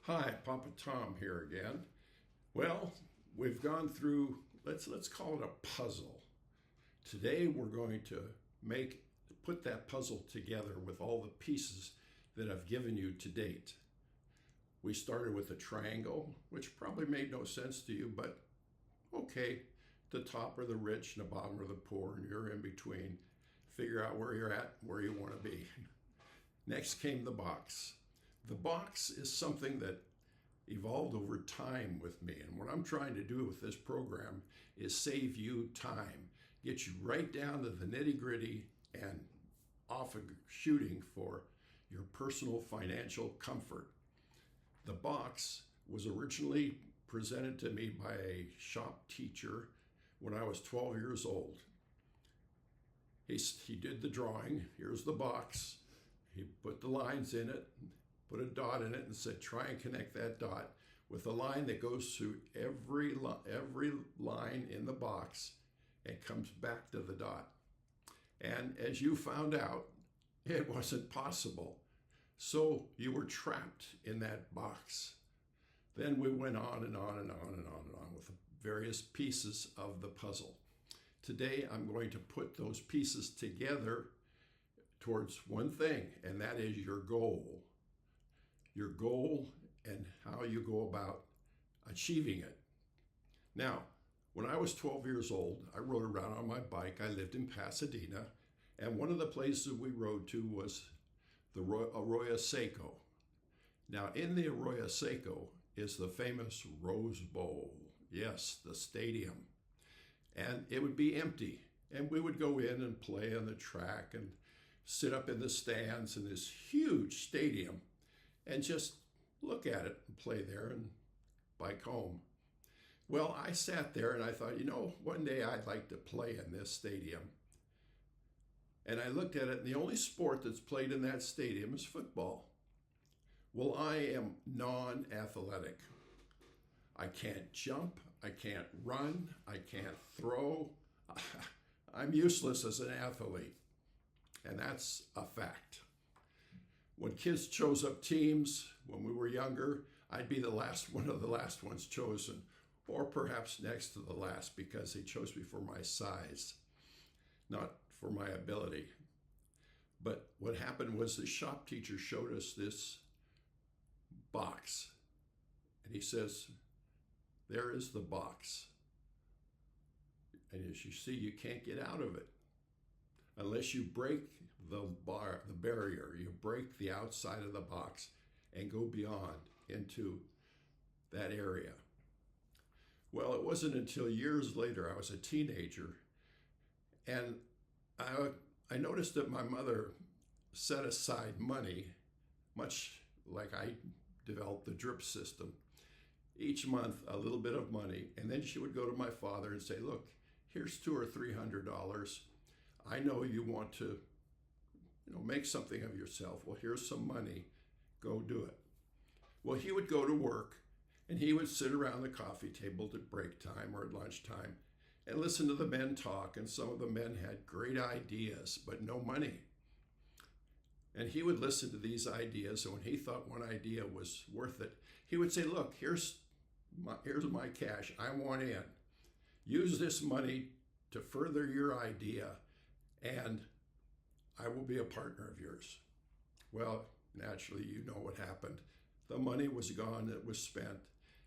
Hi, Papa Tom here again. Well, we've gone through, let's call it a puzzle. Today we're going to put that puzzle together with all the pieces that I've given you to date. We started with a triangle, which probably made no sense to you, but okay, the top are the rich and the bottom are the poor, and you're in between. Figure out where you're at, where you want to be. Next came the box. The box is something that evolved over time with me. And what I'm trying to do with this program is save you time, get you right down to the nitty gritty and off shooting for your personal financial comfort. The box was originally presented to me by a shop teacher when I was 12 years old. He did the drawing. Here's the box. He put the lines in it, put a dot in it, and said, try and connect that dot with a line that goes through every line in the box and comes back to the dot. And as you found out, it wasn't possible. So you were trapped in that box. Then we went on and on and on and on and on with various pieces of the puzzle. Today, I'm going to put those pieces together towards one thing, and that is your goal. Your goal and how you go about achieving it. Now, when I was 12 years old, I rode around on my bike. I lived in Pasadena, and one of the places we rode to was the Arroyo Seco. Now, in the Arroyo Seco is the famous Rose Bowl. Yes, the stadium. And it would be empty, and we would go in and play on the track and sit up in the stands in this huge stadium and just look at it and play there and bike home. Well, I sat there and I thought, one day I'd like to play in this stadium. And I looked at it, and the only sport that's played in that stadium is football. Well, I am non-athletic. I can't jump, I can't run, I can't throw. I'm useless as an athlete, and that's a fact. When kids chose up teams when we were younger, I'd be one of the last ones chosen, or perhaps next to the last, because they chose me for my size, not for my ability. But what happened was the shop teacher showed us this box, and he says, there is the box. And as you see, you can't get out of it unless you break the barrier. You break the outside of the box and go beyond into that area. Well, it wasn't until years later, I was a teenager, and I noticed that my mother set aside money, much like I developed the drip system, each month a little bit of money, and then she would go to my father and say, look, here's $200 or $300. I know you want to make something of yourself. Well, here's some money. Go do it. Well, he would go to work, and he would sit around the coffee table at break time or at lunchtime and listen to the men talk, and some of the men had great ideas, but no money. And he would listen to these ideas, and when he thought one idea was worth it, he would say, look, here's my cash. I want in. Use this money to further your idea, and I will be a partner of yours. Well, naturally, you know what happened. The money was gone, it was spent,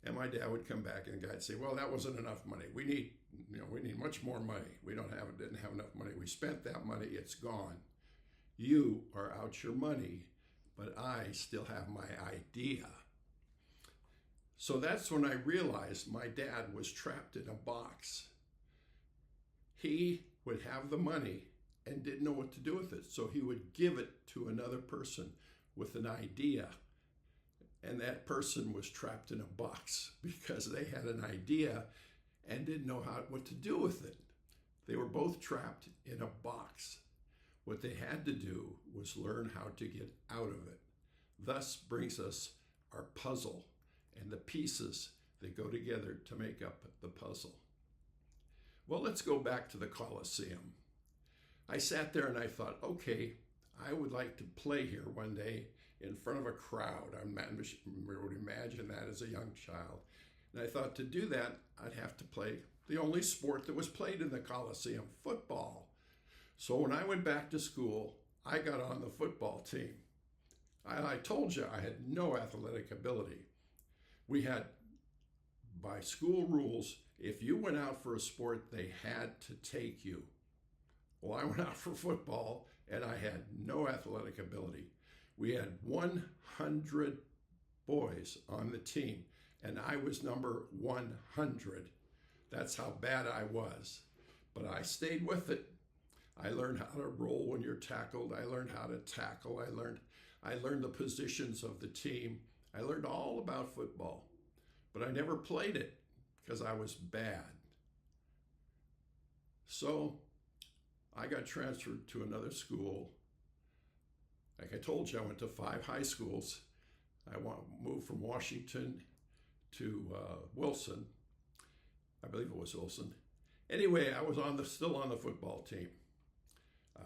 and my dad would come back and the guy'd say, well, that wasn't enough money. We need much more money. We didn't have enough money. We spent that money, it's gone. You are out your money, but I still have my idea. So that's when I realized my dad was trapped in a box. He would have the money and didn't know what to do with it. So he would give it to another person with an idea. And that person was trapped in a box because they had an idea and didn't know what to do with it. They were both trapped in a box. What they had to do was learn how to get out of it. Thus brings us our puzzle and the pieces that go together to make up the puzzle. Well, let's go back to the Coliseum. I sat there and I thought, okay, I would like to play here one day in front of a crowd. I would imagine that as a young child. And I thought to do that, I'd have to play the only sport that was played in the Coliseum, football. So when I went back to school, I got on the football team. I told you I had no athletic ability. We had, by school rules, if you went out for a sport, they had to take you. Well, I went out for football and I had no athletic ability. We had 100 boys on the team and I was number 100. That's how bad I was. But I stayed with it. I learned how to roll when you're tackled. I learned how to tackle. I learned the positions of the team. I learned all about football. But I never played it because I was bad. So I got transferred to another school. Like I told you, I went to 5 high schools. I moved from Washington to Wilson. I believe it was Wilson. Anyway, I was still on the football team.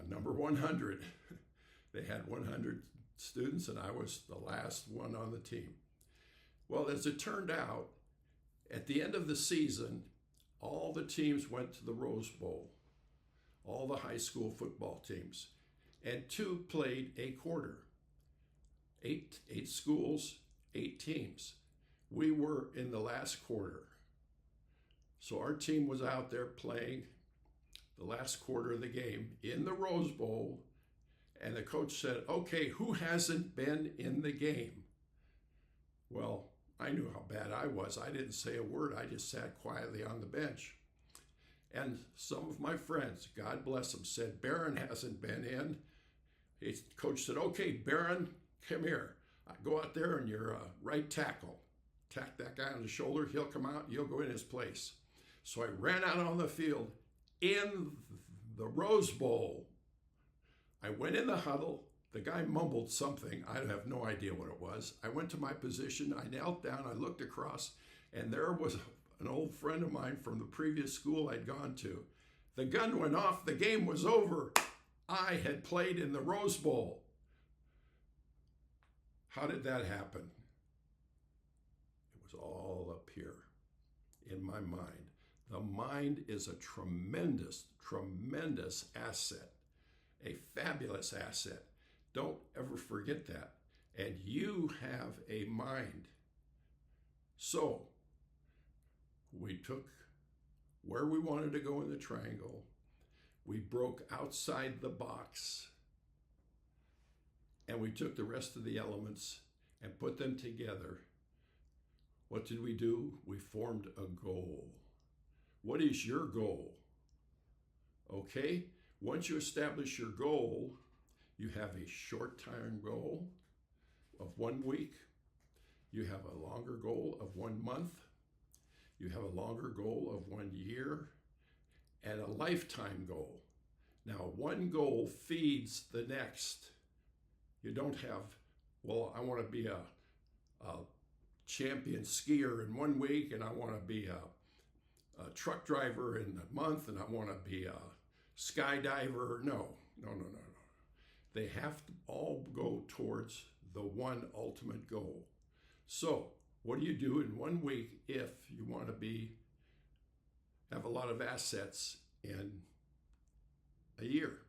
Number 100. They had 100 students and I was the last one on the team. Well, as it turned out, at the end of the season, all the teams went to the Rose Bowl, all the high school football teams, and 2 played a quarter. 8 schools, 8 teams. We were in the last quarter. So our team was out there playing the last quarter of the game in the Rose Bowl, and the coach said, okay, who hasn't been in the game? Well, I knew how bad I was. I didn't say a word. I just sat quietly on the bench. And some of my friends, God bless them, said, Barron hasn't been in. The coach said, okay, Barron, come here. Go out there and you're right tackle. Tack that guy on the shoulder. He'll come out. You'll go in his place. So I ran out on the field in the Rose Bowl. I went in the huddle. The guy mumbled something. I have no idea what it was. I went to my position. I knelt down. I looked across, and there was an old friend of mine from the previous school I'd gone to. The gun went off. The game was over. I had played in the Rose Bowl. How did that happen? It was all up here in my mind. The mind is a tremendous, tremendous asset, a fabulous asset. Don't ever forget that. And you have a mind. So we took where we wanted to go in the triangle. We broke outside the box. And we took the rest of the elements and put them together. What did we do? We formed a goal. What is your goal? Okay? Once you establish your goal, you have a short-term goal of 1 week. You have a longer goal of 1 month. You have a longer goal of 1 year and a lifetime goal. Now, one goal feeds the next. You don't have, well, I want to be a champion skier in 1 week, and I want to be a truck driver in a month, and I want to be a skydiver. No. They have to all go towards the one ultimate goal. So what do you do in 1 week if you want to have a lot of assets in a year?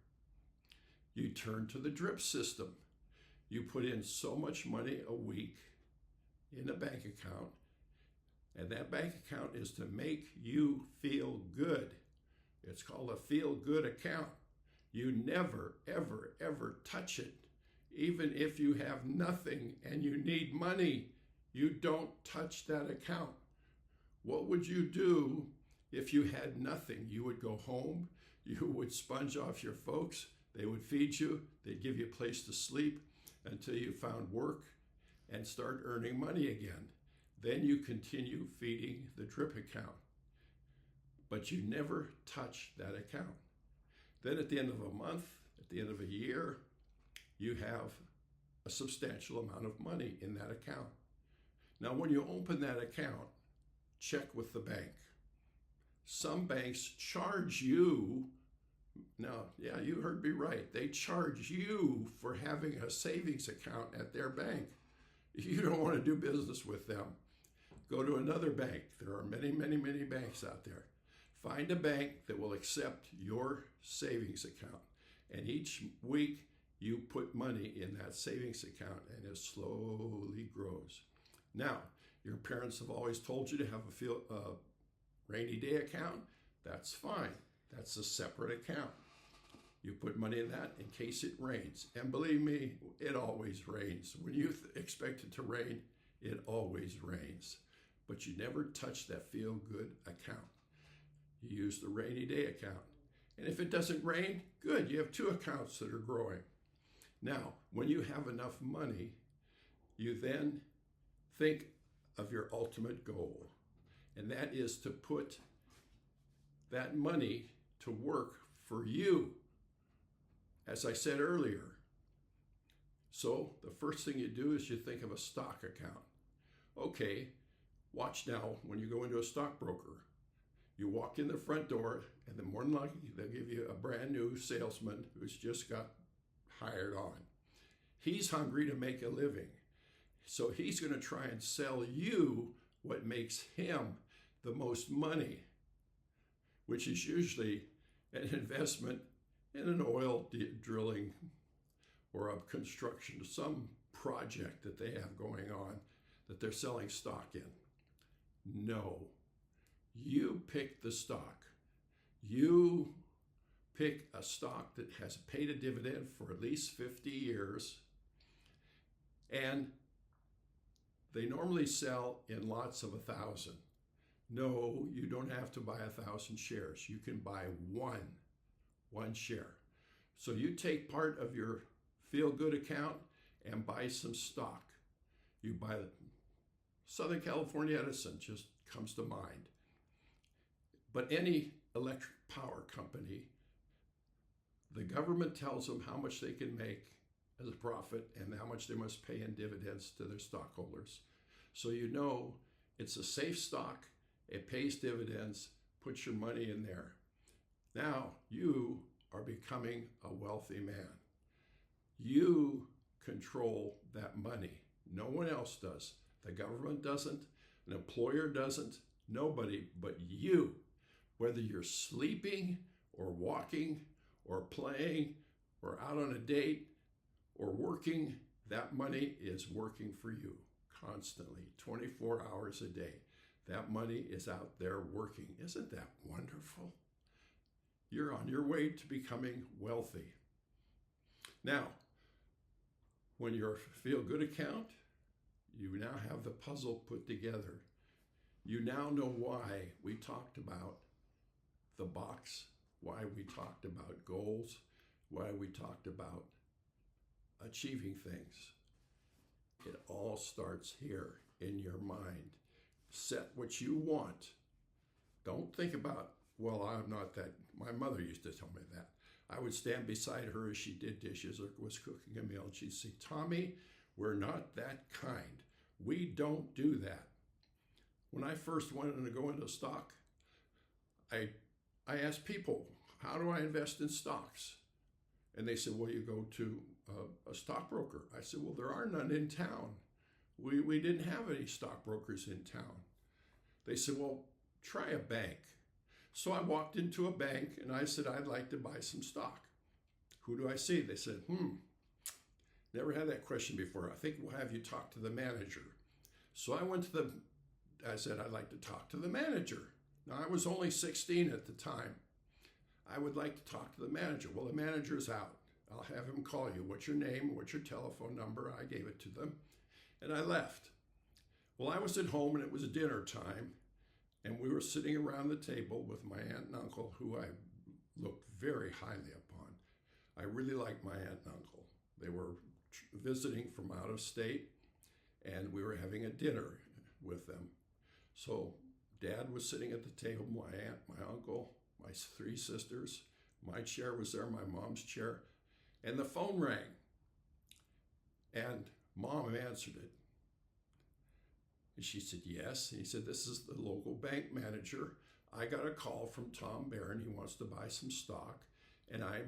You turn to the drip system. You put in so much money a week in a bank account, and that bank account is to make you feel good. It's called a feel-good account. You never, ever, ever touch it. Even if you have nothing and you need money, you don't touch that account. What would you do if you had nothing? You would go home, you would sponge off your folks, they would feed you, they'd give you a place to sleep until you found work and start earning money again. Then you continue feeding the drip account. But you never touch that account. Then at the end of a month, at the end of a year, you have a substantial amount of money in that account. Now, when you open that account, check with the bank. Some banks charge you Now, yeah, you heard me right. They charge you for having a savings account at their bank. If you don't want to do business with them, go to another bank. There are many, many, many banks out there. Find a bank that will accept your savings account. And each week you put money in that savings account and it slowly grows. Now, your parents have always told you to have a rainy day account. That's fine. That's a separate account. You put money in that in case it rains. And believe me, it always rains. When you expect it to rain, it always rains. But you never touch that feel-good account. You use the rainy day account. And if it doesn't rain, good. You have two accounts that are growing. Now, when you have enough money, you then think of your ultimate goal. And that is to put that money to work for you, as I said earlier. So the first thing you do is you think of a stock account. Okay, watch now when you go into a stockbroker. You walk in the front door, and then more than likely they'll give you a brand new salesman who's just got hired on. He's hungry to make a living. So he's going to try and sell you what makes him the most money, which is usually an investment in an oil drilling or a construction, some project that they have going on that they're selling stock in. No, you pick the stock. You pick a stock that has paid a dividend for at least 50 years, and they normally sell in lots of 1,000. No, you don't have to buy 1,000 shares. You can buy one share. So you take part of your feel-good account and buy some stock. You buy the Southern California Edison, just comes to mind. But any electric power company, the government tells them how much they can make as a profit and how much they must pay in dividends to their stockholders. So you know it's a safe stock, it pays dividends, put your money in there. Now you are becoming a wealthy man. You control that money. No one else does. The government doesn't, an employer doesn't, nobody but you. Whether you're sleeping or walking or playing or out on a date or working, that money is working for you constantly, 24 hours a day. That money is out there working. Isn't that wonderful? You're on your way to becoming wealthy. Now, when your feel-good account, you now have the puzzle put together. You now know why we talked about the box, why we talked about goals, why we talked about achieving things. It all starts here in your mind. Set what you want. Don't think about, well, I'm not that. My mother used to tell me that. I would stand beside her as she did dishes or was cooking a meal, and she'd say, Tommy, we're not that kind. We don't do that. When I first wanted to go into stock, I asked people, how do I invest in stocks? And they said, well, you go to a stockbroker. I said, well, there are none in town. We didn't have any stockbrokers in town. They said, well, try a bank. So I walked into a bank and I said, I'd like to buy some stock. Who do I see? They said, never had that question before. I think we'll have you talk to the manager. So I said, I'd like to talk to the manager. Now, I was only 16 at the time. I would like to talk to the manager. Well, the manager's out. I'll have him call you. What's your name? What's your telephone number? I gave it to them, and I left. Well, I was at home, and it was dinner time, and we were sitting around the table with my aunt and uncle, who I looked very highly upon. I really liked my aunt and uncle. They were visiting from out of state, and we were having a dinner with them. So Dad was sitting at the table, my aunt, my uncle, my three sisters. My chair was there, my mom's chair, and the phone rang. And Mom answered it. And she said, yes. And he said, this is the local bank manager. I got a call from Tom Barron. He wants to buy some stock. and I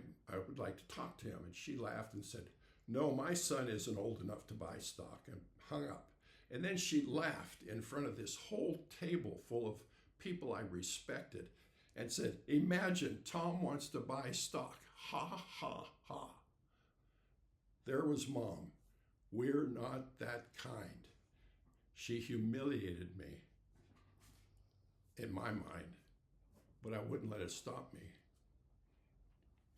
would like to talk to him. And she laughed and said, no, my son isn't old enough to buy stock, and hung up. And then she laughed in front of this whole table full of people I respected and said, imagine Tom wants to buy stock. Ha, ha, ha. There was Mom. We're not that kind. She humiliated me in my mind, but I wouldn't let it stop me.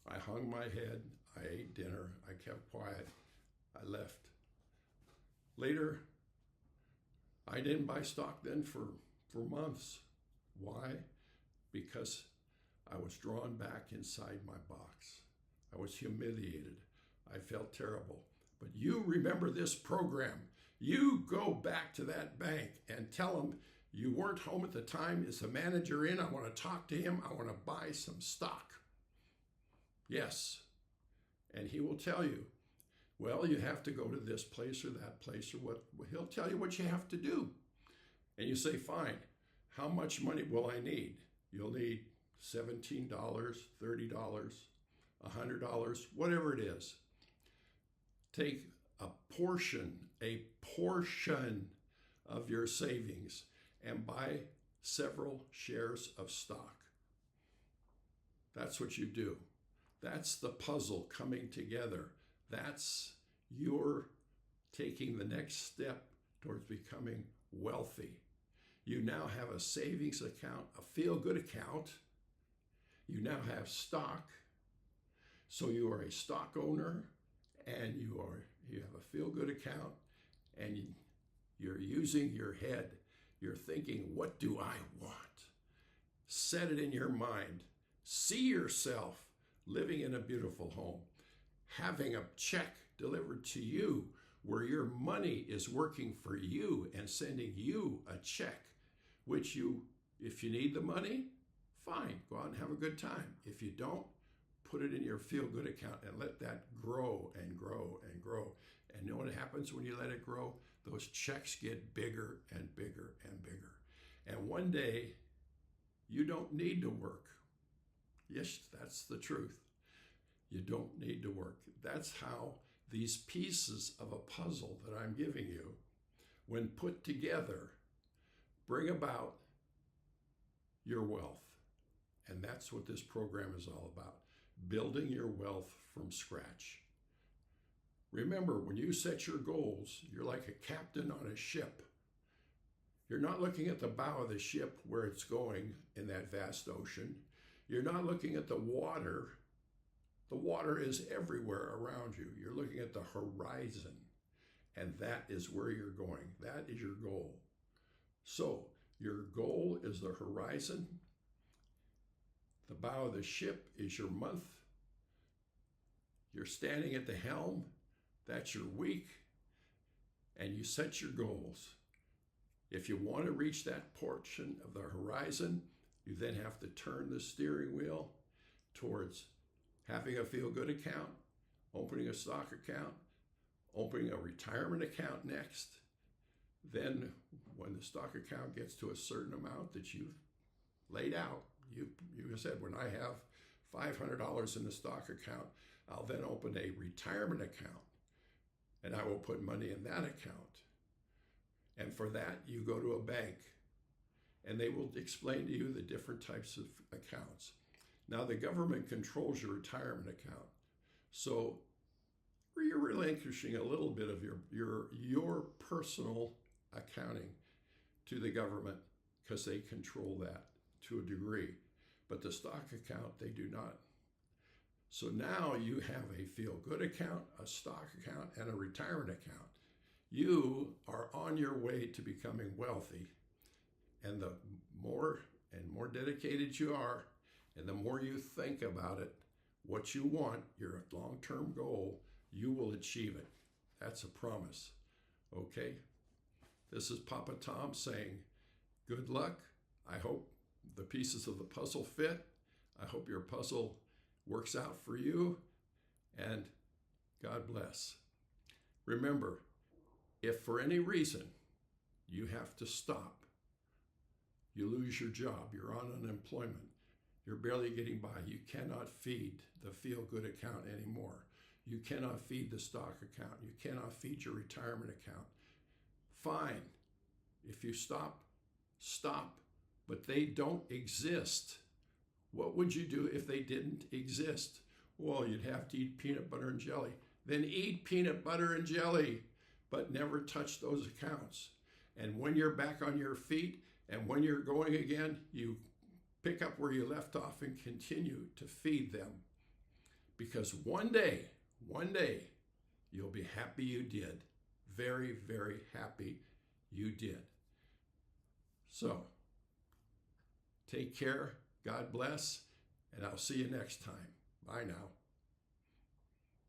I hung my head. I ate dinner. I kept quiet. I left. Later, I didn't buy stock then for months. Why? Because I was drawn back inside my box. I was humiliated. I felt terrible. But you remember this program. You go back to that bank and tell them you weren't home at the time. Is the manager in? I want to talk to him. I want to buy some stock. Yes. And he will tell you, well, you have to go to this place or that place or what. He'll tell you what you have to do. And you say, fine, how much money will I need? You'll need $17, $30, $100, whatever it is. Take a portion of your savings and buy several shares of stock. That's what you do. That's the puzzle coming together. That's your taking the next step towards becoming wealthy. You now have a savings account, a feel-good account. You now have stock. So you are a stock owner, and you have a feel-good account, and you're using your head. You're thinking, what do I want? Set it in your mind. See yourself living in a beautiful home, having a check delivered to you where your money is working for you and sending you a check, which if you need the money, fine, go out and have a good time. If you don't, put it in your feel-good account and let that grow and grow and grow. And you know what happens when you let it grow? Those checks get bigger and bigger and bigger. And one day, you don't need to work. Yes, that's the truth. You don't need to work. That's how these pieces of a puzzle that I'm giving you, when put together, bring about your wealth. And that's what this program is all about, building your wealth from scratch. Remember, when you set your goals, you're like a captain on a ship. You're not looking at the bow of the ship where it's going in that vast ocean. You're not looking at the water. The water is everywhere around you. You're looking at the horizon, and that is where you're going. That is your goal. So your goal is the horizon. The bow of the ship is your month. You're standing at the helm. That's your week. And you set your goals. If you want to reach that portion of the horizon, you then have to turn the steering wheel towards having a feel-good account, opening a stock account, opening a retirement account next. Then when the stock account gets to a certain amount that you've laid out, you said, when I have $500 in the stock account, I'll then open a retirement account, and I will put money in that account. And for that, you go to a bank, and they will explain to you the different types of accounts. Now, the government controls your retirement account, so you're relinquishing a little bit of your personal accounting to the government because they control that to a degree. But the stock account, they do not. So now you have a feel-good account, a stock account, and a retirement account. You are on your way to becoming wealthy. And the more and more dedicated you are, and the more you think about it, what you want, your long-term goal, you will achieve it. That's a promise. Okay? This is Papa Tom saying, good luck. I hope the pieces of the puzzle fit. I hope your puzzle works out for you. And God bless. Remember, if for any reason you have to stop, you lose your job, you're on unemployment, you're barely getting by. You cannot feed the feel-good account anymore. You cannot feed the stock account. You cannot feed your retirement account. Fine. If you stop, stop. But they don't exist. What would you do if they didn't exist? Well, you'd have to eat peanut butter and jelly. Then eat peanut butter and jelly, but never touch those accounts. And when you're back on your feet and when you're going again, you pick up where you left off and continue to feed them. Because one day, you'll be happy you did. Very, very happy you did. So, take care. God bless. And I'll see you next time. Bye now.